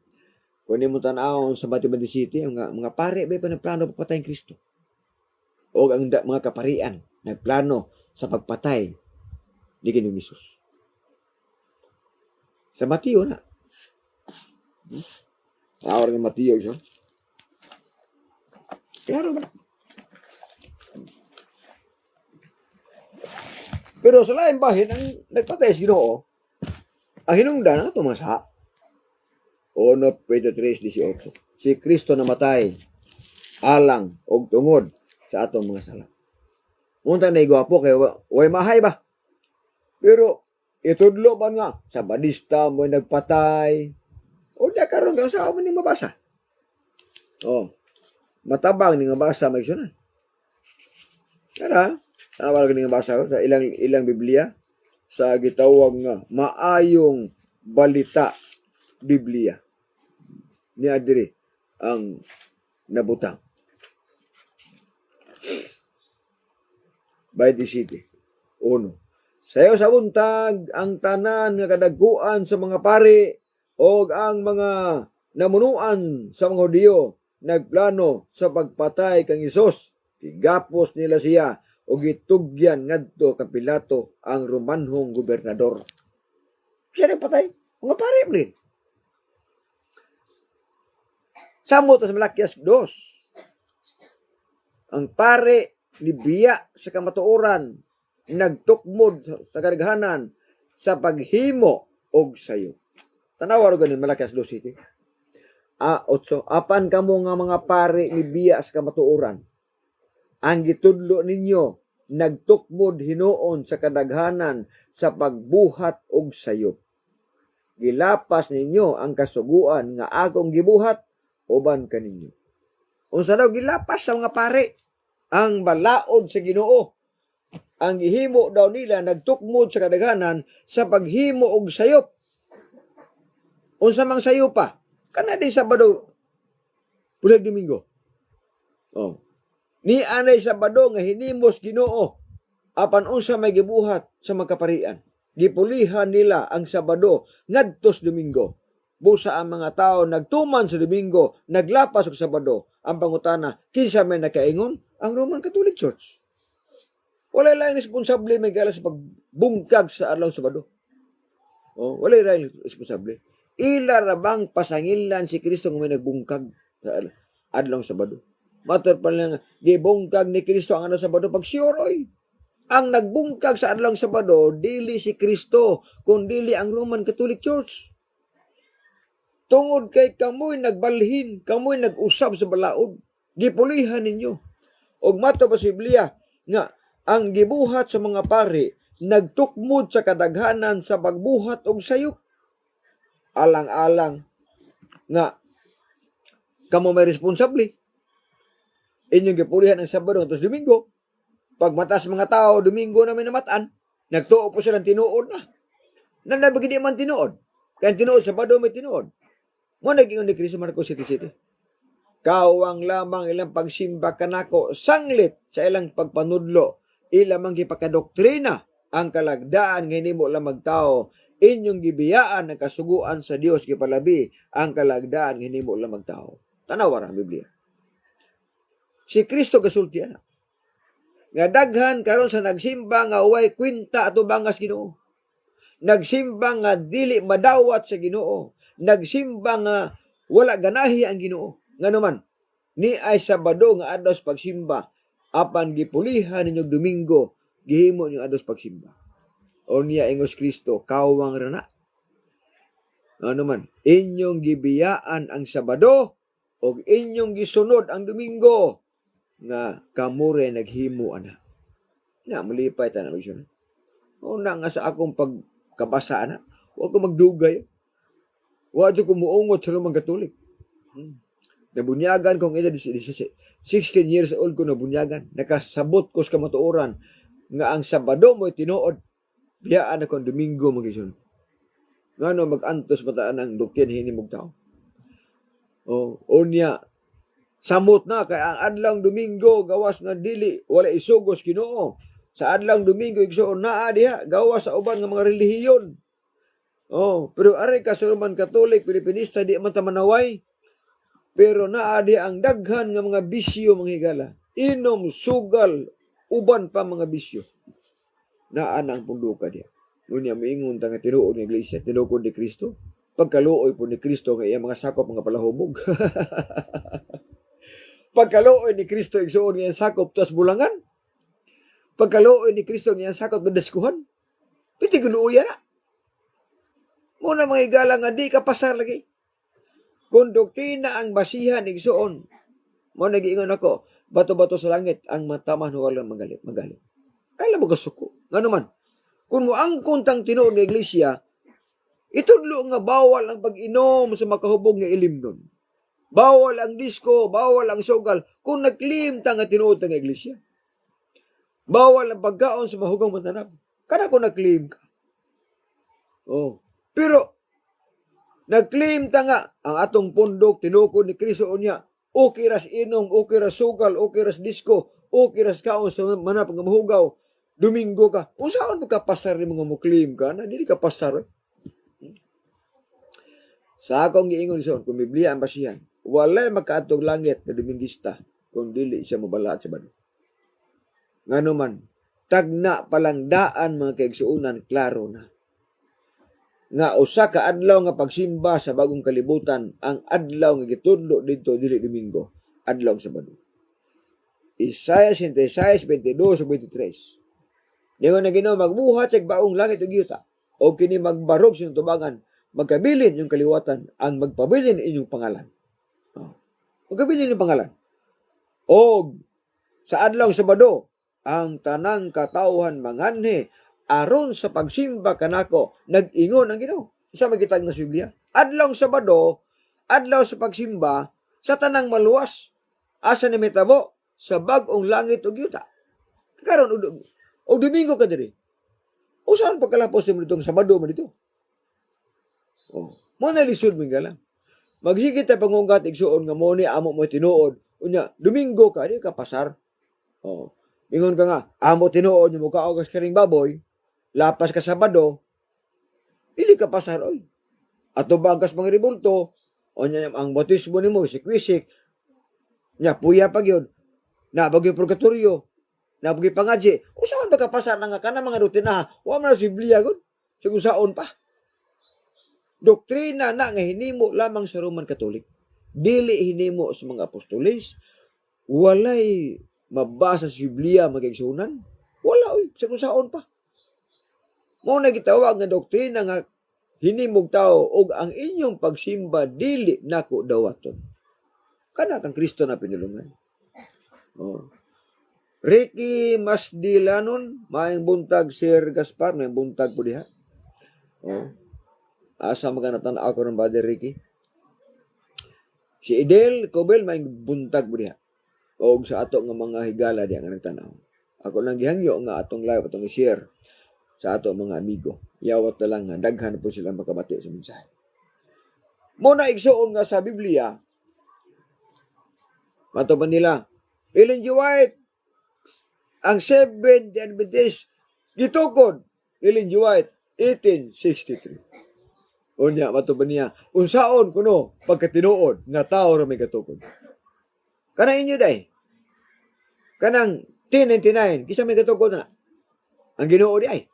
Kung hindi mo tanaw sa Batibandi City, mga pare ba pa nagplano pagpatay ni Kristo? O ang mga kaparian nagplano sa pagpatay ni Ginoong Hesus. Sa Mateo na. Awar ng Mateo siya. Klaro ba? Pero sa laing bahin, ang nagpatay si Ginoo, ang hinungdan na tumasa. 1:23-18. Si Kristo namatay alang og tungod sa atong mga sala. Unta na igwapo kay way mahay ba. Pero itudlo ba nga sa badista mo nagpatay. O da karon ka sa mo ning mabasa. Oh, matabang ning mabasa may sunan. Kara, tawag ning mabasa sa ilang Biblia sa gitawag nga maayong balita Biblia. Ni adiri ang nabutang. By the city. Uno. Sayo sa buntag ang tanan nga kadagkuan sa mga pari o ang mga namunuan sa mga Hudiyo nagplano sa pagpatay kang Hesus. Igapos nila siya o gitugyan ngadto kang Pilato ang Romanhong gobernador. Siya nagpatay. Mga pari blin. Samot sa Malakias 2. Ang pare nibiya sa kamatuoran nagtukmod sa kadaghanan sa paghimo og sayo. Tanawa ro ganin Malakias 2:7. 8. Apan kamo nga mga pare nibiya sa kamatuoran ang gitudlo ninyo nagtukmod hinuon sa kadaghanan sa pagbuhat og sayo. Gilapas ninyo ang kasuguan nga akong gibuhat uban kaninyo. Unsa daw gilapas sa mga pare? Ang balaod sa Ginoo. Ang gihimo daw nila nagtukmod sa kadaghanan sa paghimo og sayop. Unsa mang sayo pa? Kana di Sabado, Bulag Domingo. Oh. Ni anay Sabado nga hinimos Ginoo apan unsa may gibuhat sa magkaparian. Gipulihan nila ang Sabado ngadtos Domingo. Busa ang mga tao nagtuman sa Domingo, naglapas og Sabado. Ang pangutana, kinsa may nakaingon? Ang Roman Catholic Church. Wala lang responsable may gala sa pagbungkag sa adlaw Sabado. Oh, wala lang responsable. Ila ra bang pasangilan si Kristo nga may nagbungkag sa adlaw Sabado. Matud pa lang gibungkag ni Kristo ang adlaw Sabado pag siyoroy. Ang nagbungkag sa adlaw Sabado dili si Kristo kundi ang Roman Catholic Church. Tungod kay kamoy nagbalhin, kamoy nag-usab sa balaod, gipulihan ninyo. Og mato pa sa Biblia nga ang gibuhat sa mga pari nagtukmod sa kadaghanan sa pagbuhat og sayop. Alang-alang nga kamo may responsable. Inyong gipulihan ang Sabado ngadto Domingo. Pag matas mga tao Domingo na may namatan, nagtuo po sila ng tinuod na. Nanabagi di man tinuod. Kaya tinuod Sabado may tinuod. Mo naging ni Kristo Marcos 7:7. Kawang lamang ilang pagsimba kanako sanglit sa ilang pagpanudlo ilang gipakadoktrina ang kalagdaan nga hinimo lang magtao inyong gibiyaan ang kasuguan sa Dios gipalabi ang kalagdaan nga hinimo lang magtao. Tanaw ra ang Biblia. Si Kristo gasulti ana. Nga daghan karon sa nagsimba nga way kwenta ato bangas Ginoo. Nagsimba nga dili madawat sa Ginoo. Nagsimba nga wala ganahi ang Ginoo. Nganuman, ni ay Sabado nga adlaw sa pagsimba, apan gipulihan ninyong Domingo, gihimo ninyong adlaw sa pagsimba. O niya ingos Kristo, kawang rana. Nganuman, inyong gibiyaan ang Sabado, o inyong gisunod ang Domingo, nga kamure naghimo ana. Na, malipay ta na magsunod. Una nga sa akong pagkabasa na, huwag ko magdugay. Wadyo ko muungot sa Roman Catholic. Nabunyagan kong edad 16 years old ko nabunyagan. Nakasabot ko sa kamatuoran nga ang Sabado mo tinuod. Biyaan ako ang Domingo magisunod. Nga no mag-antos mataan ang dukyan hinimog tao. O niya, samot na kay ang adlang Domingo gawas nga dili wala isugos Ginoo. Sa adlang Domingo igsoon naa diha gawas sa uban nga mga relihiyon. Pero ari ka sa Roman Catholic, Pilipinista, di man ta manaway. Pero naadi ang daghan nga mga bisyo mga higala. Inom, sugal, uban pa mga bisyo. Naan ang punduka diya. Ngunya moingon ta nga tinuod ng iglesia, tinukod ni Kristo. Pagkaluoy po ni Kristo nga iya mga sakop mga palahubog. Pagkaluoy ni Kristo igsuon nga sakop tas bulangan. Pagkaluoy ni Kristo nga sakop dadaskuhan. Piti guluoy na. Muna mga higala nga di ka pasar lagi. Kung doktrina ang basihan igsuon, mo nagiingon ako, bato-bato sa langit ang matamah no walang magalit. Ay lang magasuko. Nga naman, kung mo ang kuntang tinuod nga iglesia, itudlo nga bawal ang pag-inom sa makahubog nga ilimnon. Bawal ang disco, bawal ang sugal, kung nag-claim ta nga tinuod ta nga iglesia. Bawal ang pagkaon sa mahugang mananap. Kana kung nag-claim ka. Oh. Pero, nag-claim ta nga, ang atong pundok, tinukod ni Kristo niya, okay ras inom, okay ras sugal, okay ras disco, okay ras kaon sa manap nga mahugaw, Domingo ka. Kung saan magkapasar ni mga muklim ka, na hindi ka pasar. Sa akong giingon son, kung Biblia ang basihan, walay magkaatog langit na Domingista kung dili siya mabalaat sa bado. Nga naman, tagna palang daan mga kaigsuunan, klaro na. Nga usa ka adlaw nga pagsimba sa bagong kalibutan, ang adlaw nga gitudlo dito dili Domingo, adlaw sa bado. Isaiah 22:23. Ningon na Ginoo magbuhat sa baong langit ug yuta, o kini magbarog sa tubangan, magkabilin yung kaliwatan, ang magpabilin inyong pangalan. Magkabilin yung pangalan. O sa adlaw Sabado, ang tanang katawhan manganhi aron sa pagsimba kanako, nag-ingon ang Ginoo. Isa magitag na sa Biblia. Adlaw Sabado, adlaw sa pagsimba sa tanang maluwas, asa ni mitabo sa bag-ong langit ug yuta. Karon o Domingo ka diri. O saan pagkalapos mo ditong Sabado mo dito? Oh, mo na lisod mo lang. Maghigit ta pangungat igsuon nga mo ni amo mo tinuod. Unya, Domingo ka di ka pasar. Oh, ingon ka nga, amo tinuod mo ka ogas karing baboy, lapas ka Sabado, dili ka pasar oy. Ato bagas mga ribulto, unya ang bautismo nimo wisik-wisik. Nya puya pa gyud. Na bagyo purgatorio. Nabagi pangadji, usahan ba kapasar na nga ka na mga rutina, wa man sa Biblia gud. Sigun saon pa. Doktrina na nga hinimo lamang sa Roman Catholic. Dili hinimo sa mga apostoles. Walay mabasa sa Biblia magigsunan. Wala oy, sigun saon pa. Mo na gitawag nga doktrina nga hinimog tao og ang inyong pagsimba dili nako dawaton. Kana kang Kristo na pinulungan. Oh. Ricky Masdilanon, maayong buntag Sir Gaspar, maayong buntag po diha. Oh. Asa maganatan ako ng Brother Ricky. Si Idel Cobel, maayong buntag po diha. O sa ato nga mga higala diha nga nagtanaw. Ako lang gihangyo nga atong live, atong i-share sa ato mga amigo. Yawat na lang nga, daghan po sila makamati sa mensahe. Muna igsuon nga sa Biblia, matuban nila, Ellen G. White, ang Seventh Adventist gitukod Ellen G. White 1863. Unya matuban niya unsaon kuno pagkatinuod nga tawo ra may katukod. Kana inyo day. Kanang 1099 kisa may katukod na. Ang Ginoo di ay.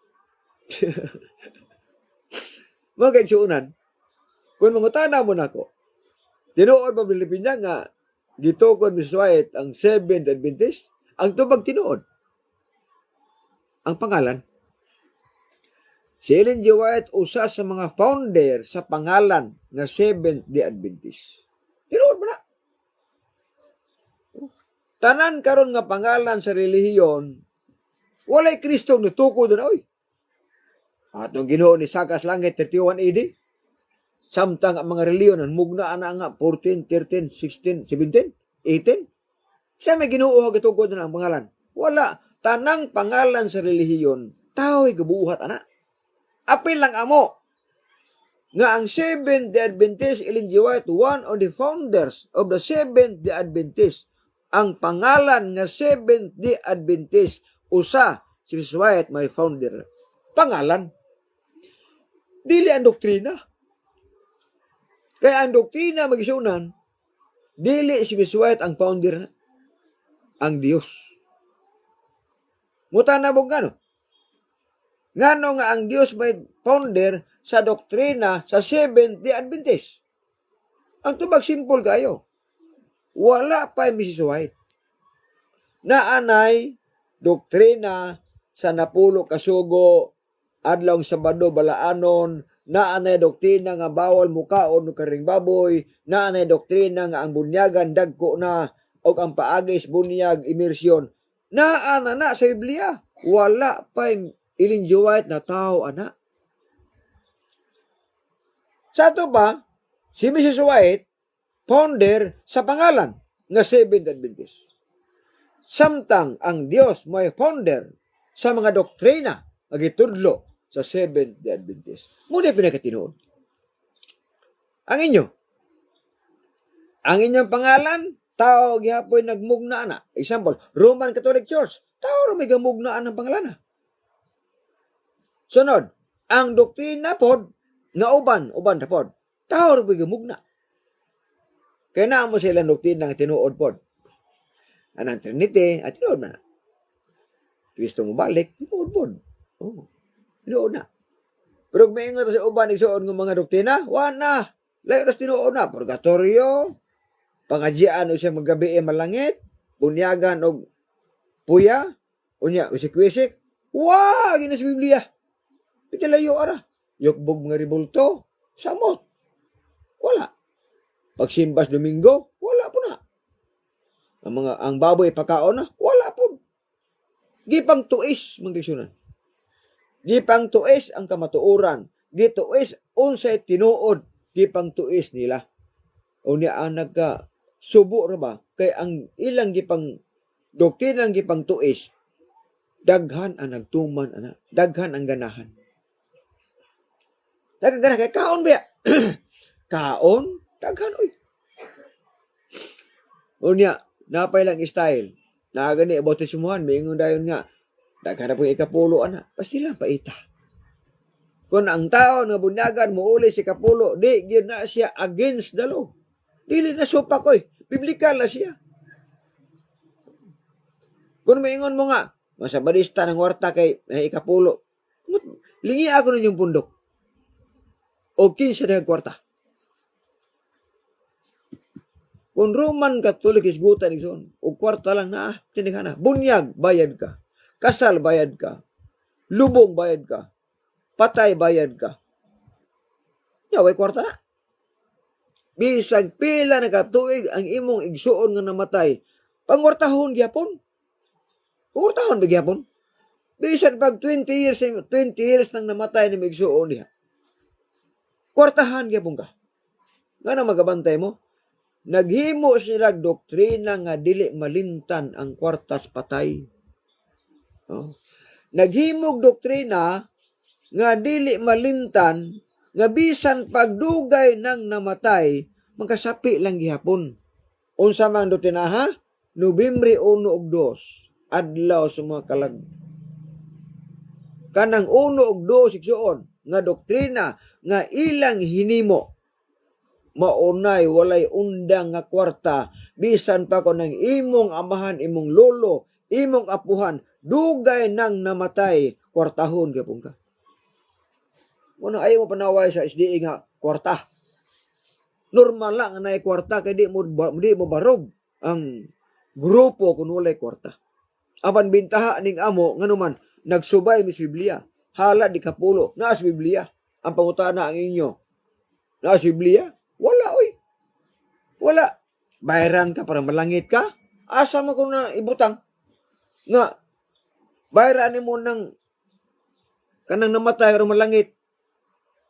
Mga kaigsuunan, kung mangutana mo nako, tinuod ba Pilipin niya nga gitukod Miss White ang Seventh Adventist? Ang tubag tinuod. Ang pangalan. Si Ellen G. White, usa sa mga founder sa pangalan na Seventh-day Adventist. Tinuod mo na. Tanan karon nga pangalan sa relihiyon, walay Kristong nitukod na, oy. Atong Ginoo ni Sakas Langit, 31 AD. Samtang ang mga relihiyon, mugna ana nga, 14, 13, 16, 17, 18. Siya may Ginoo gitukod na ang pangalan. Wala. Tanang pangalan sa relihiyon, tao'y gabuhat, ana. Apil lang amo, nga ang Seventh-day Adventist, Ellen G. White, one of the founders of the Seventh-day Adventist, ang pangalan nga Seventh-day Adventist, usa, si Miss White, may founder. Pangalan. Dili ang doktrina. Kaya ang doktrina magisunan, dili si Miss White ang founder, ang Dios. Mutana mo gano? Ngano nga ang Dios may founder sa doktrina sa Seventh-day Adventist. Ang tubag simple kayo. Wala pa Mrs. White. Naanay doktrina sa napulo kasugo, adlaw Sabado balaanon, naanay doktrina nga bawal mukaon o karing baboy, naanay doktrina nga ang bunyagan dagko na o ang paagis bunyag imersyon. Naa na sa Biblia. Wala pa Ellen G. White na tao, ana. Sa ito ba, si Mrs. White, founder sa pangalan nga Seventh Adventist. Samtang ang Dios may founder sa mga doktrina nga gitudlo sa Seventh Adventist. Muna pinakatinuod. Ang inyong pangalan, tao gihapoy nagmugna na. Example, Roman Catholic Church, tao may gamugnaan ng pangalan na. Sunod, ang doktrina pod nga uban ta pod, tao may gamugna. Kaya na mo silang doktrina nga tinuod pod. Anang Trinity, at tinuod na. Kristo mo balik, tinuod pod. Oh, tinuod na. Pero kung may ingat sa uban, isuon ng mga doktrina, wala na. Layo tinuod na. Purgatorio, pangadjian o siya magabi malangit, bunyagan o puya, unya, wisik-wisik. Wah, gina sa Biblia. Pitilayo ara. Yukbog mga ribulto, samot. Wala. Pagsimbas Domingo, wala po na. Ang baboy pagkaon na, wala po. Gipang tuis, mga kisunan. Gipang tuis ang kamatuoran. Gituis unsay tinuod. Gipang tuis nila. O niya ang nagka-subo ra ba? Kay ang ilang gipang doktrina ang gipang tuis, daghan ang nagtuman, ana. Daghan ang ganahan. Daghan ganahan. Kay kaon ba? Kaon? Daghan, oy. O niya, napay lang style. Nakagani, bautismuhan, may ingon dayon nga, daghan na po ikapulo, ana. Basta lang, paita. Kung ang tao nga bunyagan mo uli si kapulo, di gyud na siya against the law. Dili na supak koy. Biblikal na siya. Kung maingon mo nga, masabarista ng warta kay ikapulo, lingi ako nun yung pundok. O 15 na kwarta. Kung Roman Catholic isgutan ison, o kwarta lang na, tinig na. Bunyag, bayad ka. Kasal, bayad ka. Lubong, bayad ka. Patay, bayad ka. Yaway kwarta na. Bisag pila na katuig ang imong igsuon nga namatay. Pangwartahon gyapon. Pangwartahon ba gyapon? Bisag pag 20 years nang namatay ni igsuon niya. Kwartahan gyapon ka. Nga na magabantay mo. Naghimo sila doktrina nga dili malintan ang kwartas patay. Oh. Naghimog doktrina nga dili malintan nga bisan pagdugay ng namatay magkasapi lang gihapon. Unsa man doktrina ha? Nobyembre 1 ug 2 adlaw sa mga kalag. Kanang 1 ug 2 seksyon nga doktrina nga ilang hinimo maunay walay undang nga kwarta bisan pa ko ng imong amahan, imong lolo, imong apuhan dugay nang namatay kwartahon gyapon ka. Ano ayaw mo panaway sa SDA nga kwarta. Normal lang na kwarta kay di mo barog ang grupo kun walay kwarta. Apan bintaha ning amo nganuman nagsubay mis Biblia. Hala di kapulo naa sa Biblia. Ang pangutana ang inyo. Naa sa Biblia? Wala oy. Wala. Bayaran ka para malangit ka? Asa mo ko na ibutang? Nga bayaran mo ng kanang namatay para malangit.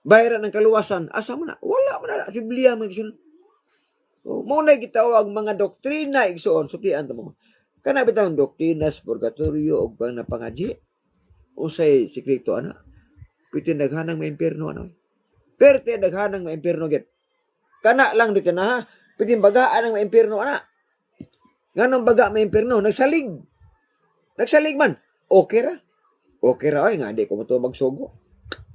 Bayaran ng kaluwasan. Asa mo na? Wala mo na. Biblia mo igsoon. Muna gitawag mga doktrina igsoon. Suplian to mo. Kana bitang doktrinas, purgatorio, o bang napangadji. Usay sikreto, ana. Piti naghanang may impyerno, ana. Perte naghanang may impyerno, get. Kana lang dito na, ha. Piti bagaan ng may impyerno, ana. Nga nang baga may impyerno, nagsalig. Nagsalig man. Okay ra. Okay ra, ay nga, di ko mo ito magsugo.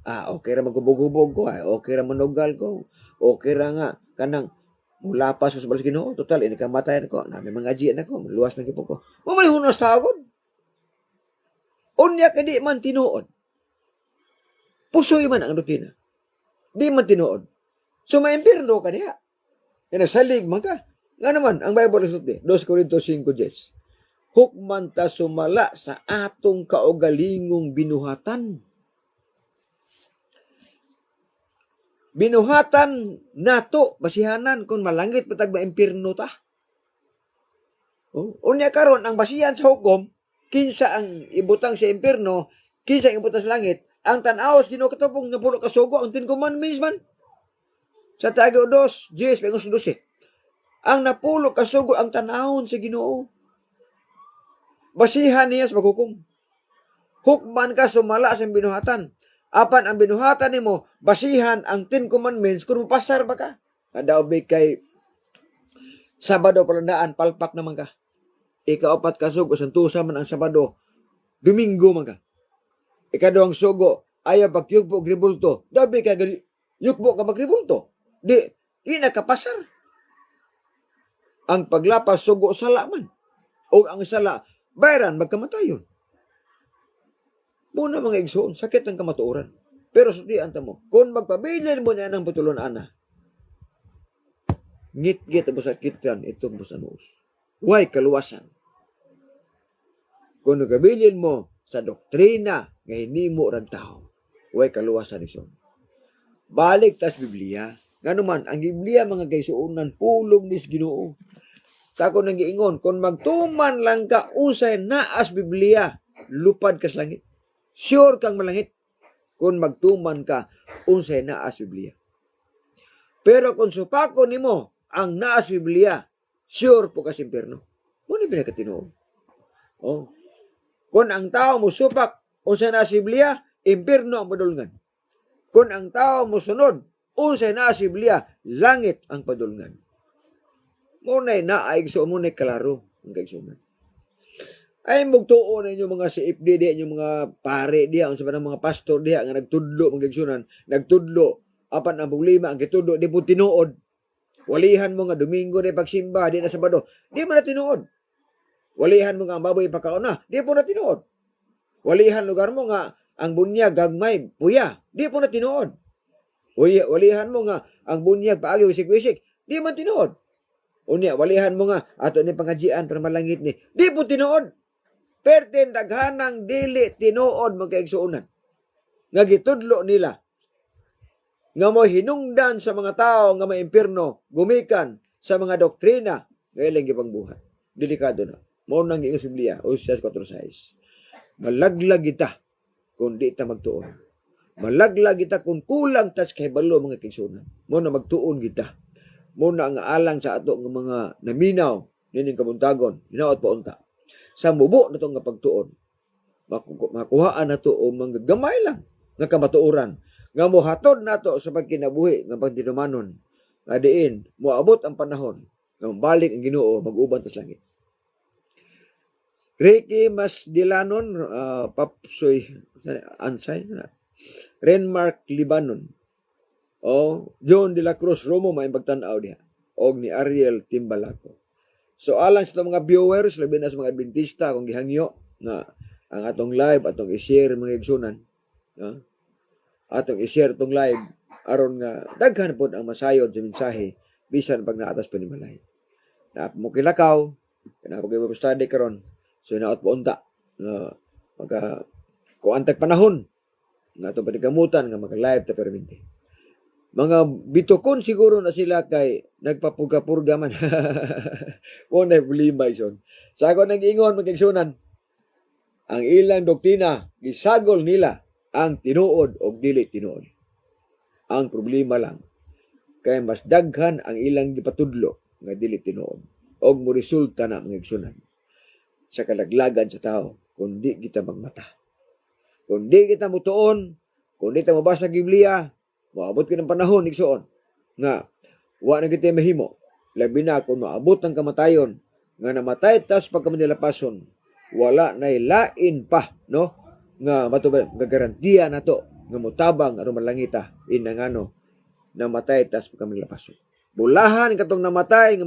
Okay ra magubog-ubog ko, okay ra manugal ko. Okay ra nga, kanang mula pa sa balas Ginoo, total ini kamatayan ko, na may mga jian ako, luwas na gipo ko. Mamay hunos tawag. Unya ka di man tinuod. Pusoy man ang doktrina. Di man tinuod. So may impyerno ka diha. Kaya salig man ka. Nga naman, ang Bible sulti, 2 Corintios 5:10. Hukman ta sumala sa atong kaugalingong binuhatan. Binuhatan nato basihanan kung malangit patag ba impyerno ta. Unya karon ang basihan sa hukom kinsa ang ibutang sa impierno, kinsa ang ibutang sa langit, ang tan-aw sa Ginoo katubong nga pulo ka sugo ang 10 commandments man. Sa Tago 2, 10, pangos 12. Ang napulo ka sugo ang tanahon sa Ginoo. Basihan niya sa paghukom. Hukman ka sumala sa binuhatan. Apan ang binuhatan nimo basihan ang 10 commandments kung mapasar ba ka. Daob kay Sabado palandaan palpak naman ka. Ikaapat ka sugo santusa man ang Sabado, Domingo man ka. Ikaduhang sugo ayaw pagyugbo og ribulto. Daob kay yugbo ka magribulto. Di nakapasar. Ang paglapas sugo sala man. O ang sala bayran magkamatayon. Muna mga igsoon, sakit ang kamatuoran. Pero sutian ta mo, kung magpabilin mo niya ng putulon ana, ngit-ngit ang sakit kan itong busanos. Huwag kaluwasan. Kung nagabilin mo sa doktrina nga hinimo rag tao, huwag kaluwasan igsoon. Balik tas Biblia. Nga naman, ang Biblia mga kaisuunan, pulong nis Ginoo. Sa ako nang giingon, kung magtuman lang ka usay naas Biblia, lupad kas langit. Sure kang malangit kung magtuman ka unsay naas Biblia. Pero kung supako nimo ang naas Biblia, sure po kas impierno. Muna pinakatinuod. Oh. Kung ang tao mo supak unsay naas Biblia, impierno ang padulngan. Kung ang tao mo sunod unsay naas Biblia, langit ang padulngan. Muna naayigso muna kalaro ang kaigsunan. Ay mugtuon ninyo mga CFD diha, inyo mga pare diha, unsa man ang mga pastor diha nga nagtudlo mga igsunan, nagtudlo apan ang problema ang gitudlo di po tinuod. Walihan mo nga Domingo di pagsimba, di na Sabado, di mo na tinuod. Walihan mo nga ang baboy pagkauna, di po na tinuod. Walihan lugar mo nga ang bunyag gagmay puya, di po na tinuod. Walihan mo nga ang bunyag paagi wisik-wisik, di man tinuod. Unya walihan mo nga ato ni pangajian para malangit ni, di po tinuod. Perten daghanang dili tinuod magkaigsuunan. Nga gitudlo nila. Nga mo hinungdan sa mga tao nga may impierno, gumikan sa mga doktrina, ngayon gipang buhat. Delikado na. Mo nang giingon sa Biblia, Oseas 4:6. Malaglag kita kung di ta magtuon. Malaglag kita kung kulang tas kahibalo mga kaigsuunan. Mo na magtuon kita. Mo na ang alang sa ato nga mga naminaw nining kabuntagon, hinaot pa unta. Sa mubo na itong pagtuon, makuhaan na ito o mga gamay lang nga kamatuoran. Nga mo hatod na ito sa pagkinabuhi nga pagdinumanon. Nga diin, moabot ang panahon nga balik ang Ginoo mag-uban tas langit. Ricky Masdilanon, Papsoy Ansay, Renmark Libanon, o John de la Cruz Romo may pagtanaw diha, og ni Ariel Timbalaco. So alang sa mga viewers, labi na sa mga Adventista kung gihangyo nga ang atong live atong i-share mga igsunan, atong i-share tong live aron nga daghan pod ang masayod sa mensahe bisan pag naatas pa ni balay. Na mo kilakaw, kana pag study karon, so naot po unta maka kuantag panahon nga atong panikamutan nga maka-live ta permente. Mga bitukon siguro na sila kay nagpapurga-purga man. Mo na problema ison. Sa ako nang ingon magigsunan, ang ilang doktrina gisagol nila ang tinuod o dili tinuod. Ang problema lang kay mas daghan ang ilang gipatudlo nga dili tinuod og mo resulta na mga igsunan sa kalaglagan sa tao kung di kita magmata. Kung di kita mutuon, kung di kita mabasa Biblia, maabot ka ng panahon, igsoon, nga, wa na kita mahimo, labi na kung maabot ng kamatayon, nga namatay tas pagkamanilapason, wala na lain pa, no? Nga matubay, gagarantiya na to, nga mutabang, aron malangita, inangano, namatay tas pagkamanilapason. Bulahan katong namatay, nga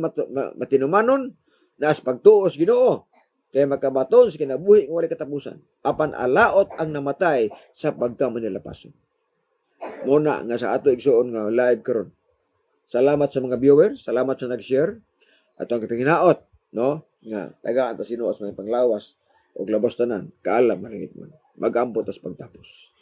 matinumanon, naas pagtuos Ginoo, kaya makabaton sa kinabuhi ng wala katapusan, apan alaot ang namatay sa pagkamanilapason. Muna nga sa ato igsuon nga live karon. Salamat sa mga viewers, salamat sa nag-share at ang panginaot, no? Nga tagaan ta sinuos may panglawas og labos tanan, kaalam malingit man. Magampo tas pagtapos.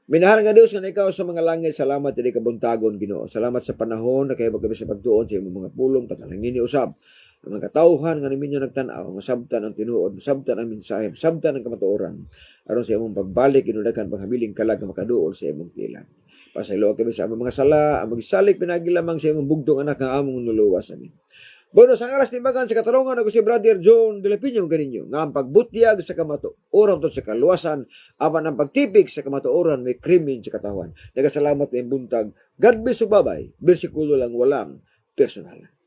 Minahal nga Dios nga ikaw sa mga langit, salamat dili kabuntagon Ginoo. Salamat sa panahon na kay kami sa pagtuon sa imong mga pulong patalangin ni usab. ang mga katawhan nga niminyo nagtan-aw, masabtan ang tinuod, masabtan ang mensahe, masabtan ang kamatuoran, aron sa imong pagbalik inudakan paghabiling kalag nga makaduol sa imong tilan. Pasaylo kami sa among mga sala, ang magsalik pinagi lamang sa imong bugtong anak nga among nuluwas amin. Bonus ang alas timbangan sa katarungan ako si Brother John de la Piña ganinyo nga ang pagbutyag sa kamatuoran tungod sa kaluwasan apan ang pagtipik sa kamatuoran may krimen sa katawhan. Nagasalamat may buntag. God bless ug babay. Bersikulo lang walang personal.